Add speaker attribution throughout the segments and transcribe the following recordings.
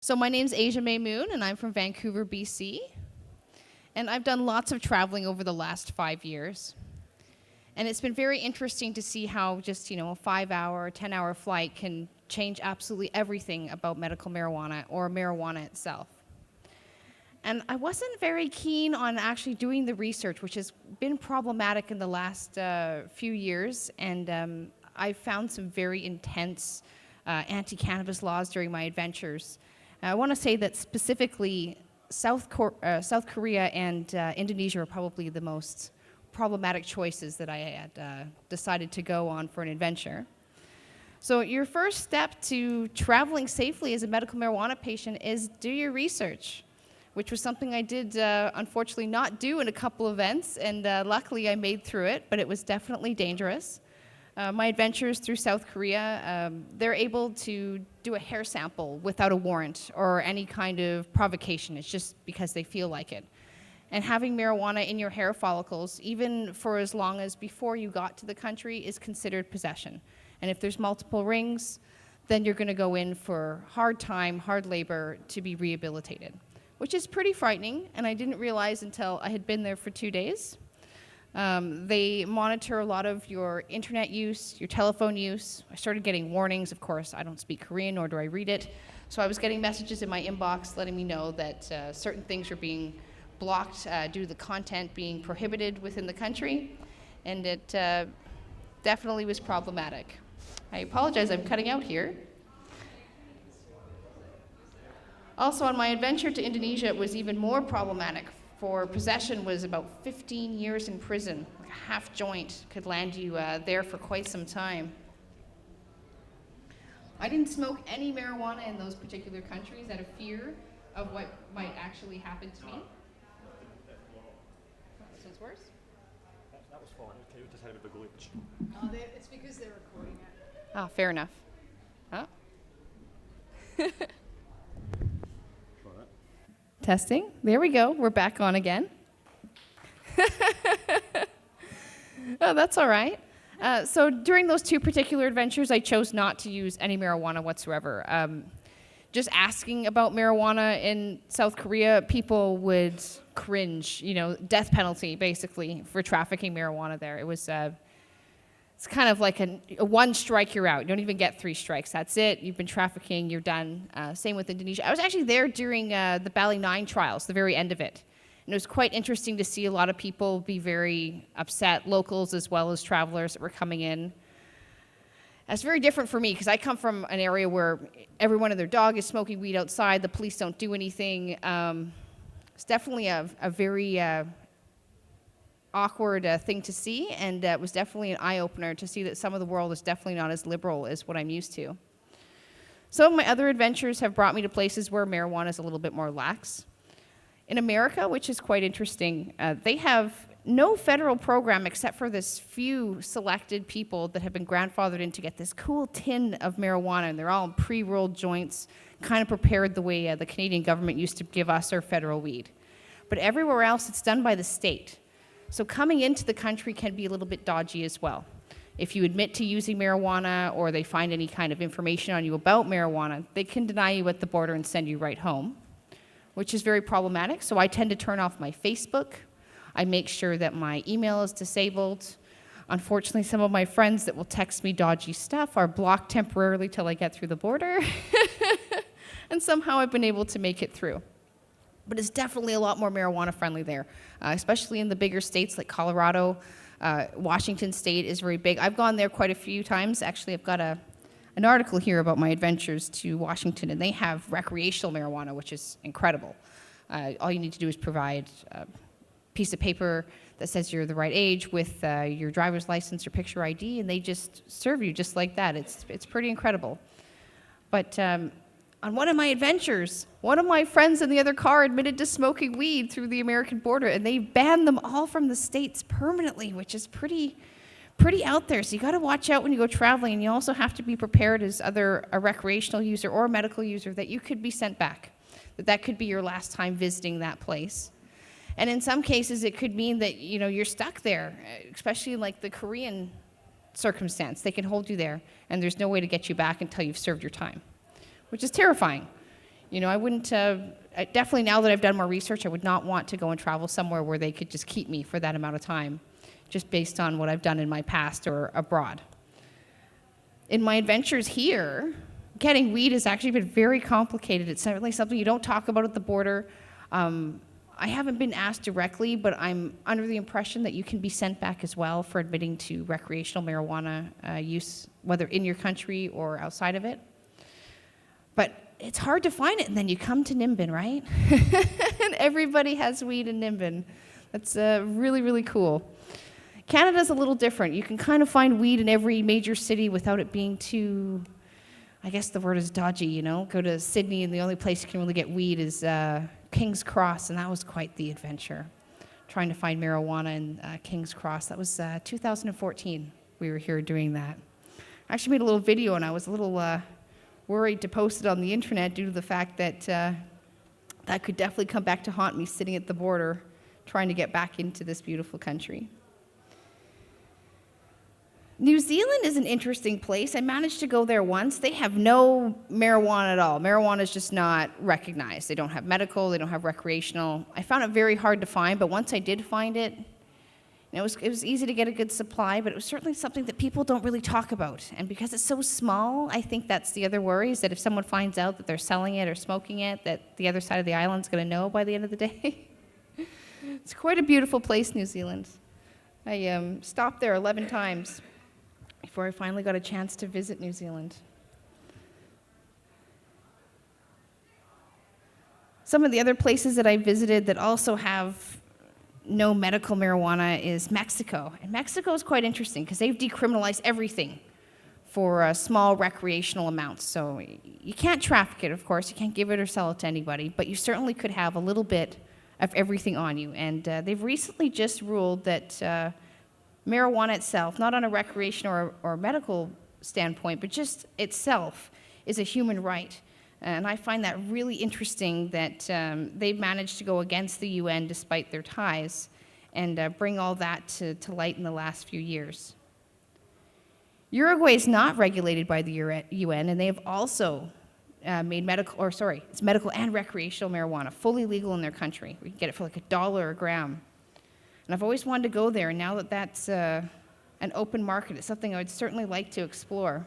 Speaker 1: So my name's Ajia May Moon, and I'm from Vancouver, BC. And I've done lots of traveling over the last 5 years. And it's been very interesting to see how just, a 5-hour, 10-hour flight can change absolutely everything about medical marijuana or marijuana itself. And I wasn't very keen on actually doing the research, which has been problematic in the last few years. And I found some very intense anti-cannabis laws during my adventures. I want to say that specifically South Korea and Indonesia are probably the most problematic choices that I had decided to go on for an adventure. So your first step to traveling safely as a medical marijuana patient is do your research, which was something I did unfortunately not do in a couple events, and luckily I made through it, but it was definitely dangerous. My adventures through South Korea, they're able to do a hair sample without a warrant or any kind of provocation. It's just because they feel like it. And having marijuana in your hair follicles, even for as long as before you got to the country, is considered possession. And if there's multiple rings, then you're going to go in for hard time, hard labor to be rehabilitated, which is pretty frightening, and I didn't realize until I had been there for 2 days. They monitor a lot of your internet use, your telephone use. I started getting warnings. Of course, I don't speak Korean, nor do I read it. So I was getting messages in my inbox letting me know that certain things are being blocked due to the content being prohibited within the country. And it definitely was problematic. I apologize, I'm cutting out here. Also, on my adventure to Indonesia, it was even more problematic. For possession was about 15 years in prison. Like a half joint could land you there for quite some time. I didn't smoke any marijuana in those particular countries out of fear of what might actually happen to me. This one's worse?
Speaker 2: That was fine. Okay, we just had a bit of a glitch.
Speaker 3: Oh, it's because they're recording it.
Speaker 1: Ah, fair enough. Huh? Testing. There we go. We're back on again. Oh, that's all right. So during those two particular adventures, I chose not to use any marijuana whatsoever. Just asking about marijuana in South Korea, people would cringe, death penalty, basically, for trafficking marijuana there. It was... It's kind of like a one strike, you're out. You don't even get 3 strikes. That's it. You've been trafficking, you're done. Same with Indonesia. I was actually there during the Bali 9 trials, the very end of it. And it was quite interesting to see a lot of people be very upset, locals as well as travelers that were coming in. That's very different for me because I come from an area where everyone and their dog is smoking weed outside. The police don't do anything. It's definitely a very... awkward thing to see, and it was definitely an eye-opener to see that some of the world is definitely not as liberal as what I'm used to. Some of my other adventures have brought me to places where marijuana is a little bit more lax. In America, which is quite interesting, they have no federal program except for this few selected people that have been grandfathered in to get this cool tin of marijuana, and they're all in pre-rolled joints, kind of prepared the way the Canadian government used to give us our federal weed. But everywhere else, it's done by the state. So coming into the country can be a little bit dodgy as well. If you admit to using marijuana or they find any kind of information on you about marijuana, they can deny you at the border and send you right home, which is very problematic. So I tend to turn off my Facebook. I make sure that my email is disabled. Unfortunately, some of my friends that will text me dodgy stuff are blocked temporarily till I get through the border. And somehow I've been able to make it through. But it's definitely a lot more marijuana friendly there, especially in the bigger states like Colorado. Washington State is very big. I've gone there quite a few times. Actually, I've got an article here about my adventures to Washington, and they have recreational marijuana, which is incredible. All you need to do is provide a piece of paper that says you're the right age with your driver's license or picture ID, and they just serve you just like that. It's pretty incredible. But on one of my adventures, one of my friends in the other car admitted to smoking weed through the American border, and they banned them all from the States permanently, which is pretty out there. So you got to watch out when you go traveling, and you also have to be prepared as either a recreational user or a medical user that you could be sent back, that could be your last time visiting that place. And in some cases, it could mean that you're stuck there, especially in like the Korean circumstance. They can hold you there, and there's no way to get you back until you've served your time, which is terrifying. You know, I wouldn't, definitely now that I've done more research, I would not want to go and travel somewhere where they could just keep me for that amount of time, just based on what I've done in my past or abroad. In my adventures here, getting weed has actually been very complicated. It's certainly something you don't talk about at the border. I haven't been asked directly, but I'm under the impression that you can be sent back as well for admitting to recreational marijuana use, whether in your country or outside of it. But it's hard to find it, and then you come to Nimbin, right? And everybody has weed in Nimbin. That's really, really cool. Canada's a little different. You can kind of find weed in every major city without it being too, I guess the word is dodgy, you know? Go to Sydney, and the only place you can really get weed is King's Cross, and that was quite the adventure, trying to find marijuana in King's Cross. That was 2014. We were here doing that. I actually made a little video, and I was a little worried to post it on the internet due to the fact that that could definitely come back to haunt me sitting at the border trying to get back into this beautiful country. New Zealand is an interesting place. I managed to go there once. They have no marijuana at all. Marijuana is just not recognized. They don't have medical, they don't have recreational. I found it very hard to find, but once I did find it, it was easy to get a good supply, but it was certainly something that people don't really talk about. And because it's so small, I think that's the other worry, is that if someone finds out that they're selling it or smoking it, that the other side of the island's going to know by the end of the day. It's quite a beautiful place, New Zealand. I stopped there 11 times before I finally got a chance to visit New Zealand. Some of the other places that I visited that also have no medical marijuana is Mexico. And Mexico is quite interesting because they've decriminalized everything for small recreational amounts. So you can't traffic it, of course. You can't give it or sell it to anybody, but you certainly could have a little bit of everything on you. And they've recently just ruled that marijuana itself, not on a recreational or medical standpoint, but just itself, is a human right. And I find that really interesting that they've managed to go against the UN despite their ties and bring all that to light in the last few years. Uruguay is not regulated by the UN, and they have also made it's medical and recreational marijuana fully legal in their country. We can get it for like $1 a gram. And I've always wanted to go there, and now that that's an open market, it's something I would certainly like to explore.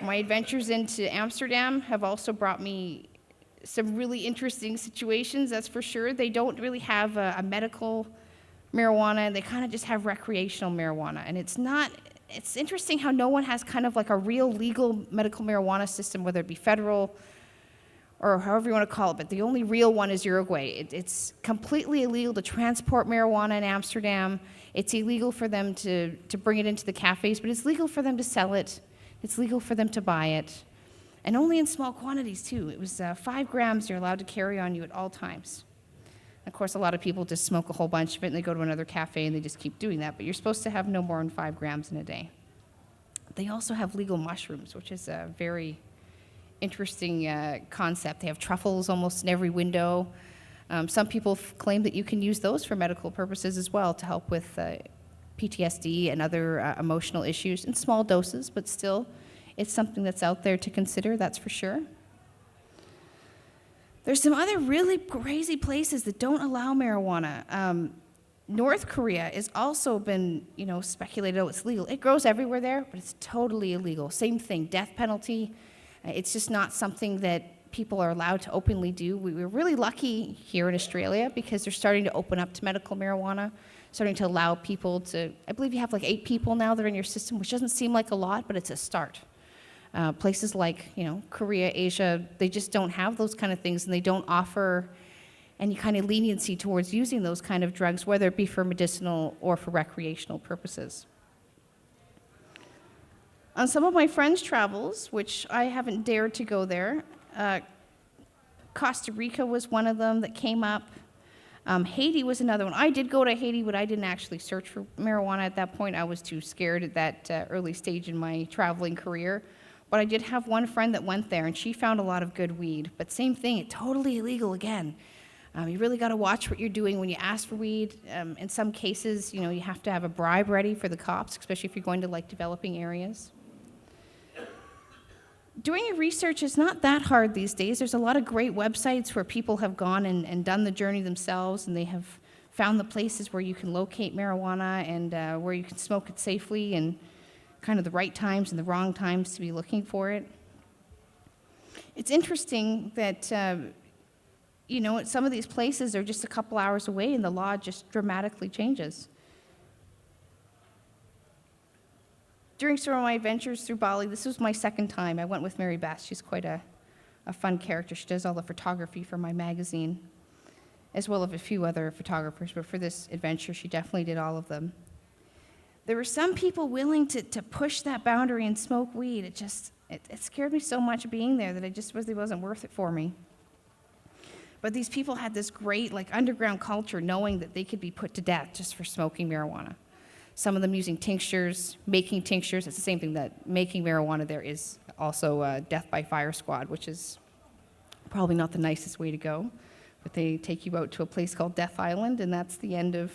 Speaker 1: My adventures into Amsterdam have also brought me some really interesting situations, that's for sure. They don't really have a medical marijuana, they kind of just have recreational marijuana. And it's interesting how no one has kind of like a real legal medical marijuana system, whether it be federal or however you want to call it, but the only real one is Uruguay. It's completely illegal to transport marijuana in Amsterdam. It's illegal for them to bring it into the cafes, but it's legal for them to sell it. It's legal for them to buy it, and only in small quantities, too. It was 5 grams you're allowed to carry on you at all times. Of course, a lot of people just smoke a whole bunch of it, and they go to another cafe, and they just keep doing that, but you're supposed to have no more than 5 grams in a day. They also have legal mushrooms, which is a very interesting concept. They have truffles almost in every window. Some people claim that you can use those for medical purposes as well to help with PTSD and other emotional issues in small doses, but still, it's something that's out there to consider, that's for sure. There's some other really crazy places that don't allow marijuana. North Korea has also been, speculated, it's legal. It grows everywhere there, but it's totally illegal. Same thing, death penalty. It's just not something that people are allowed to openly do. We were really lucky here in Australia because they're starting to open up to medical marijuana, starting to allow people to, I believe you have like 8 people now that are in your system, which doesn't seem like a lot, but it's a start. Places like, Korea, Asia, they just don't have those kind of things, and they don't offer any kind of leniency towards using those kind of drugs, whether it be for medicinal or for recreational purposes. On some of my friends' travels, which I haven't dared to go there, Costa Rica was one of them that came up. Haiti was another one. I did go to Haiti, but I didn't actually search for marijuana at that point. I was too scared at that early stage in my traveling career. But I did have one friend that went there, and she found a lot of good weed. But same thing, it's totally illegal again. You really got to watch what you're doing when you ask for weed. In some cases, you have to have a bribe ready for the cops, especially if you're going to like developing areas. Doing your research is not that hard these days. There's a lot of great websites where people have gone and done the journey themselves, and they have found the places where you can locate marijuana and where you can smoke it safely, and kind of the right times and the wrong times to be looking for it. It's interesting that, some of these places are just a couple hours away, and the law just dramatically changes. During some of my adventures through Bali, this was my second time. I went with Mary Beth. She's quite a fun character. She does all the photography for my magazine, as well as a few other photographers, but for this adventure, she definitely did all of them. There were some people willing to push that boundary and smoke weed. It scared me so much being there that it just really wasn't worth it for me. But these people had this great underground culture, knowing that they could be put to death just for smoking marijuana. Some of them using tinctures, making tinctures. It's the same thing that making marijuana. There is also death by fire squad, which is probably not the nicest way to go. But they take you out to a place called Death Island, and that's the end of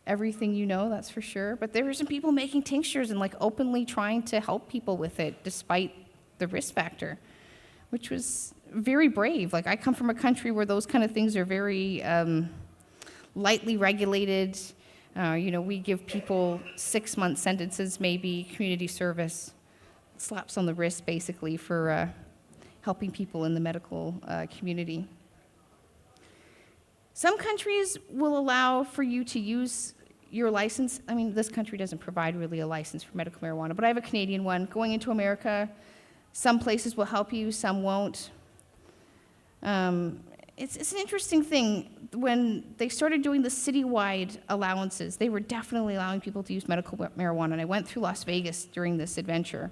Speaker 1: everything you know, that's for sure. But there were some people making tinctures and openly trying to help people with it, despite the risk factor, which was very brave. I come from a country where those kind of things are very lightly regulated. We give people 6-month sentences, maybe community service, slaps on the wrist, basically, for helping people in the medical community. Some countries will allow for you to use your license. I mean, this country doesn't provide really a license for medical marijuana, but I have a Canadian one. Going into America, some places will help you, some won't. It's an interesting thing. When they started doing the citywide allowances, they were definitely allowing people to use medical marijuana. And I went through Las Vegas during this adventure,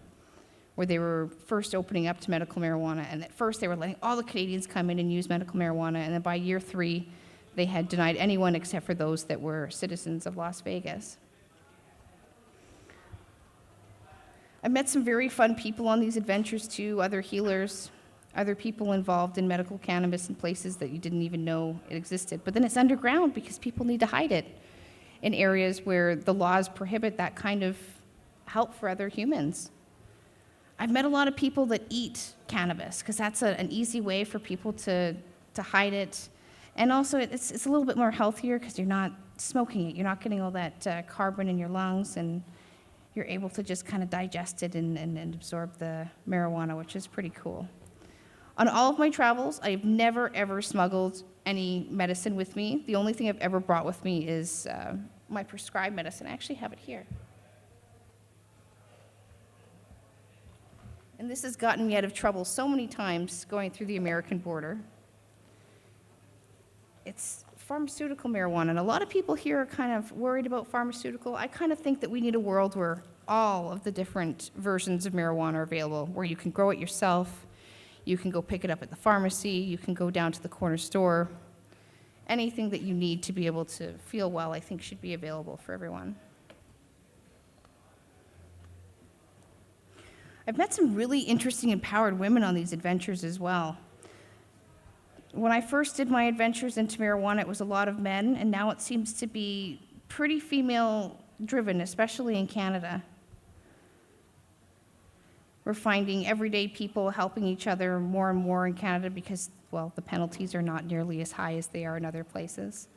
Speaker 1: where they were first opening up to medical marijuana. And at first, they were letting all the Canadians come in and use medical marijuana. And then by year 3, they had denied anyone except for those that were citizens of Las Vegas. I met some very fun people on these adventures, too, other healers, other people involved in medical cannabis in places that you didn't even know it existed. But then it's underground because people need to hide it in areas where the laws prohibit that kind of help for other humans. I've met a lot of people that eat cannabis because that's an easy way for people to hide it. And also it's a little bit more healthier because you're not smoking it. You're not getting all that carbon in your lungs, and you're able to just kind of digest it and absorb the marijuana, which is pretty cool. On all of my travels, I've never, ever smuggled any medicine with me. The only thing I've ever brought with me is my prescribed medicine. I actually have it here. And this has gotten me out of trouble so many times going through the American border. It's pharmaceutical marijuana, and a lot of people here are kind of worried about pharmaceutical. I kind of think that we need a world where all of the different versions of marijuana are available, where you can grow it yourself. You can go pick it up at the pharmacy. You can go down to the corner store. Anything that you need to be able to feel well, I think, should be available for everyone. I've met some really interesting, empowered women on these adventures as well. When I first did my adventures into marijuana, it was a lot of men, and now it seems to be pretty female-driven, especially in Canada. We're finding everyday people helping each other more and more in Canada because, well, the penalties are not nearly as high as they are in other places,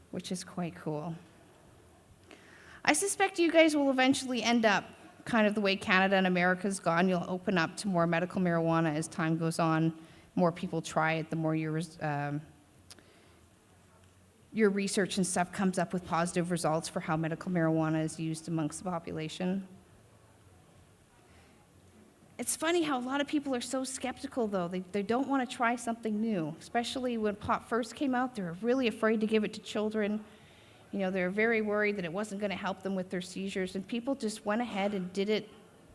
Speaker 1: which is quite cool. I suspect you guys will eventually end up kind of the way Canada and America's gone. You'll open up to more medical marijuana as time goes on. More people try it, the more your research and stuff comes up with positive results for how medical marijuana is used amongst the population. It's funny how a lot of people are so skeptical, though. They don't want to try something new, especially when pot first came out. They were really afraid to give it to children. They were very worried that it wasn't going to help them with their seizures, and people just went ahead and did it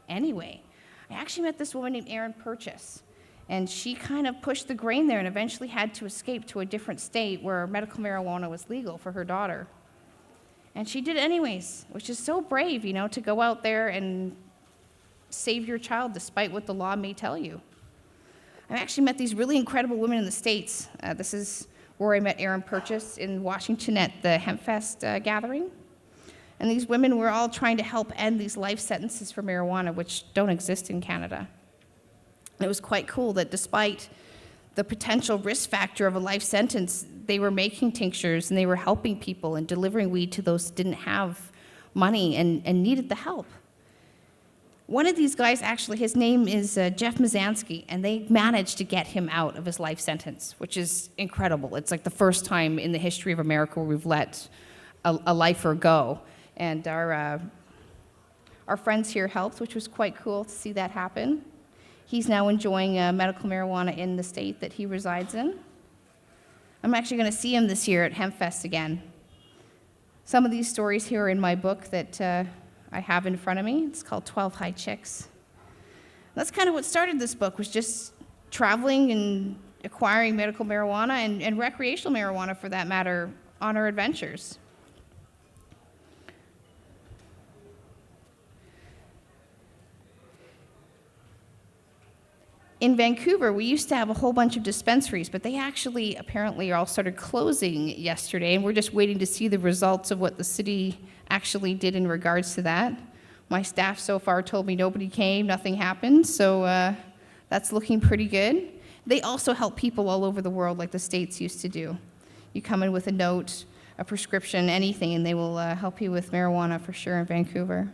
Speaker 1: anyway. I actually met this woman named Erin Purchase, and she kind of pushed the grain there and eventually had to escape to a different state where medical marijuana was legal for her daughter. And she did it anyways, which is so brave, to go out there and save your child despite what the law may tell you. I've actually met these really incredible women in the States. This is where I met Erin Purchase in Washington at the HempFest gathering. And these women were all trying to help end these life sentences for marijuana, which don't exist in Canada. It was quite cool that despite the potential risk factor of a life sentence, they were making tinctures and they were helping people and delivering weed to those who didn't have money and needed the help. One of these guys, actually, his name is Jeff Mazansky, and they managed to get him out of his life sentence, which is incredible. It's like the first time in the history of America where we've let a lifer go. And our friends here helped, which was quite cool to see that happen. He's now enjoying medical marijuana in the state that he resides in. I'm actually going to see him this year at HempFest again. Some of these stories here are in my book that I have in front of me. It's called 12 High Chicks. That's kind of what started this book, was just traveling and acquiring medical marijuana and recreational marijuana, for that matter, on our adventures. In Vancouver, we used to have a whole bunch of dispensaries, but they actually apparently all started closing yesterday, and we're just waiting to see the results of what the city actually did in regards to that. My staff so far told me nobody came, nothing happened, so that's looking pretty good. They also help people all over the world like the States used to do. You come in with a note, a prescription, anything, and they will help you with marijuana for sure in Vancouver.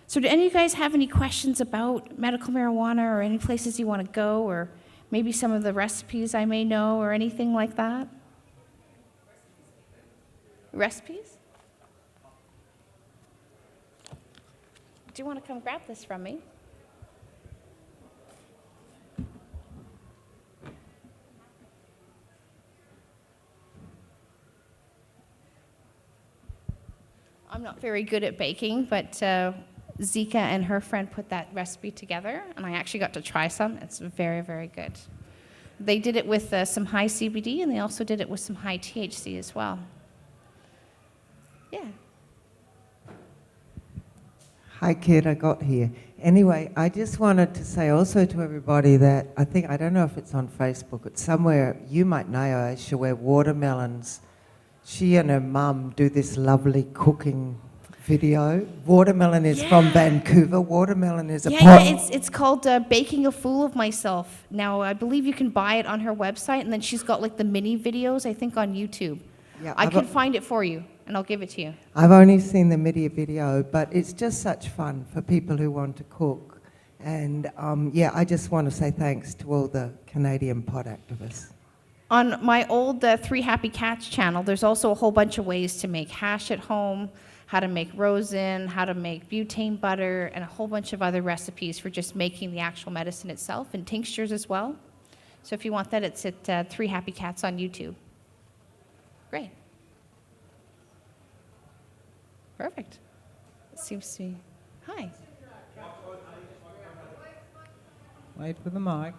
Speaker 1: So do any of you guys have any questions about medical marijuana, or any places you want to go, or maybe some of the recipes I may know, or anything like that? Recipes? Do you want to come grab this from me? I'm not very good at baking, but Zika and her friend put that recipe together, and I actually got to try some. It's very, very good. They did it with some high CBD, and they also did it with some high THC as well. Yeah.
Speaker 4: Hi, kid, I got here. Anyway, I just wanted to say also to everybody that I don't know if it's on Facebook, it's somewhere, you might know Aisha, where watermelons, she and her mum do this lovely cooking video. Watermelon is from Vancouver. Watermelon is a
Speaker 1: it's called Baking a Fool of Myself. Now, I believe you can buy it on her website, and then she's got like the mini videos, I think, on YouTube.
Speaker 4: Yeah,
Speaker 1: I can find it for you, and I'll give it to you.
Speaker 4: I've only seen the media video, but it's just such fun for people who want to cook. And I just want to say thanks to all the Canadian pot activists.
Speaker 1: On my old Three Happy Cats channel, there's also a whole bunch of ways to make hash at home, how to make rosin, how to make butane butter, and a whole bunch of other recipes for just making the actual medicine itself, and tinctures as well. So if you want that, it's at Three Happy Cats on YouTube. Great. Perfect. It seems to be. Hi.
Speaker 5: Wait for the mic.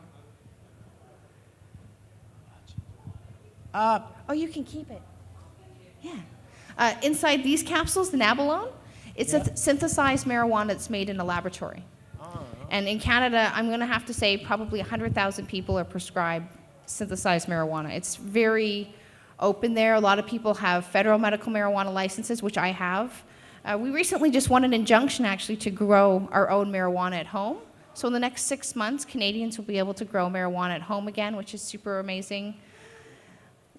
Speaker 1: Oh, you can keep it. Yeah. Inside these capsules, the Nabalone, it's a synthesized marijuana that's made in a laboratory. And in Canada, I'm going to have to say probably 100,000 people are prescribed synthesized marijuana. It's very open there. A lot of people have federal medical marijuana licenses, which I have. We recently just won an injunction, actually, to grow our own marijuana at home. So in the next 6 months, Canadians will be able to grow marijuana at home again, which is super amazing.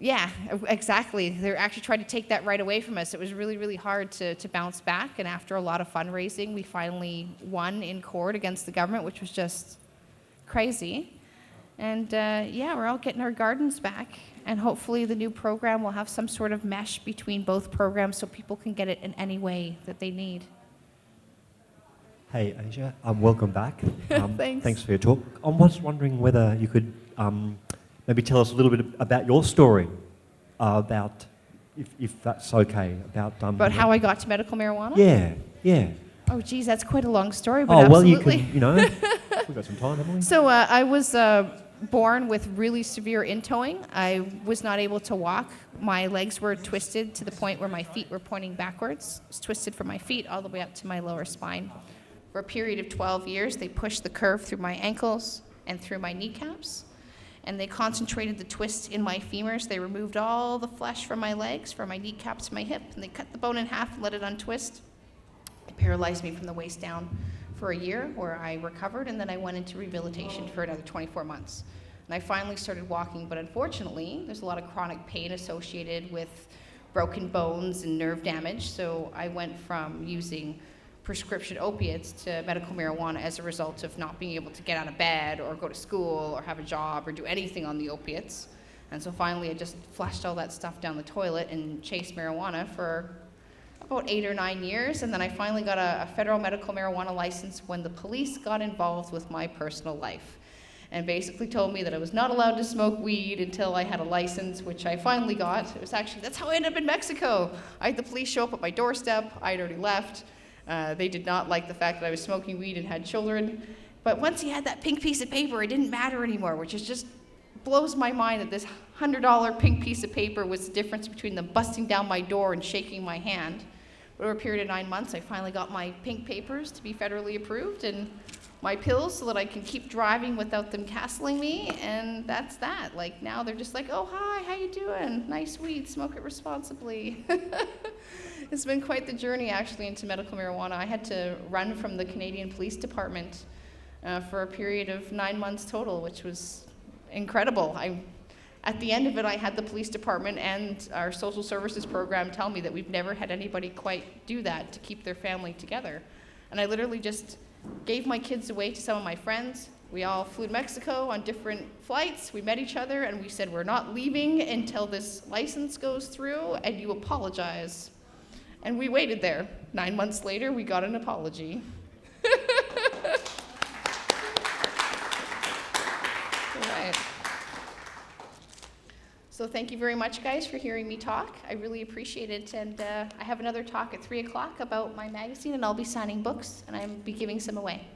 Speaker 1: Yeah, exactly. They're actually trying to take that right away from us. It was really, really hard to bounce back, and after a lot of fundraising, we finally won in court against the government, which was just crazy. And we're all getting our gardens back, and hopefully the new program will have some sort of mesh between both programs so people can get it in any way that they need.
Speaker 2: Hey, Ajia, welcome back.
Speaker 1: Thanks.
Speaker 2: Thanks for your talk. I was wondering whether you could maybe tell us a little bit about your story, about, if that's okay,
Speaker 1: About how I got to medical marijuana?
Speaker 2: Yeah.
Speaker 1: Oh, geez, that's quite a long story, but
Speaker 2: Oh, well,
Speaker 1: absolutely.
Speaker 2: you can, we've got some time, haven't we?
Speaker 1: So I was born with really severe in-toeing. I was not able to walk. My legs were twisted to the point where my feet were pointing backwards. It was twisted from my feet all the way up to my lower spine. For a period of 12 years, they pushed the curve through my ankles and through my kneecaps. and they concentrated the twist in my femurs. They removed all the flesh from my legs, from my kneecaps to my hip, and they cut the bone in half and let it untwist. It paralyzed me from the waist down for a year, where I recovered, and then I went into rehabilitation for another 24 months. And I finally started walking, but unfortunately, there's a lot of chronic pain associated with broken bones and nerve damage, so I went from using prescription opiates to medical marijuana as a result of not being able to get out of bed or go to school or have a job or do anything on the opiates. And so finally I just flushed all that stuff down the toilet and chased marijuana for about 8 or 9 years, and then I finally got a federal medical marijuana license when the police got involved with my personal life and basically told me that I was not allowed to smoke weed until I had a license, which I finally got. It was actually, that's how I ended up in Mexico. I had the police show up at my doorstep. I had already left. They did not like the fact that I was smoking weed and had children. But once he had that pink piece of paper, it didn't matter anymore, which is just blows my mind that this $100 pink piece of paper was the difference between them busting down my door and shaking my hand. Over a period of 9 months, I finally got my pink papers to be federally approved and my pills so that I can keep driving without them castling me, and that's that. Like, now they're just like, oh, hi, how you doing? Nice weed, smoke it responsibly. It's been quite the journey, actually, into medical marijuana. I had to run from the Canadian Police Department for a period of 9 months total, which was incredible. At the end of it, I had the police department and our social services program tell me that we've never had anybody quite do that to keep their family together. And I literally just gave my kids away to some of my friends. We all flew to Mexico on different flights. We met each other and we said, we're not leaving until this license goes through and you apologize. And we waited there. 9 months later, we got an apology. Right. So thank you very much, guys, for hearing me talk. I really appreciate it. And I have another talk at 3 o'clock about my magazine, and I'll be signing books, and I'll be giving some away.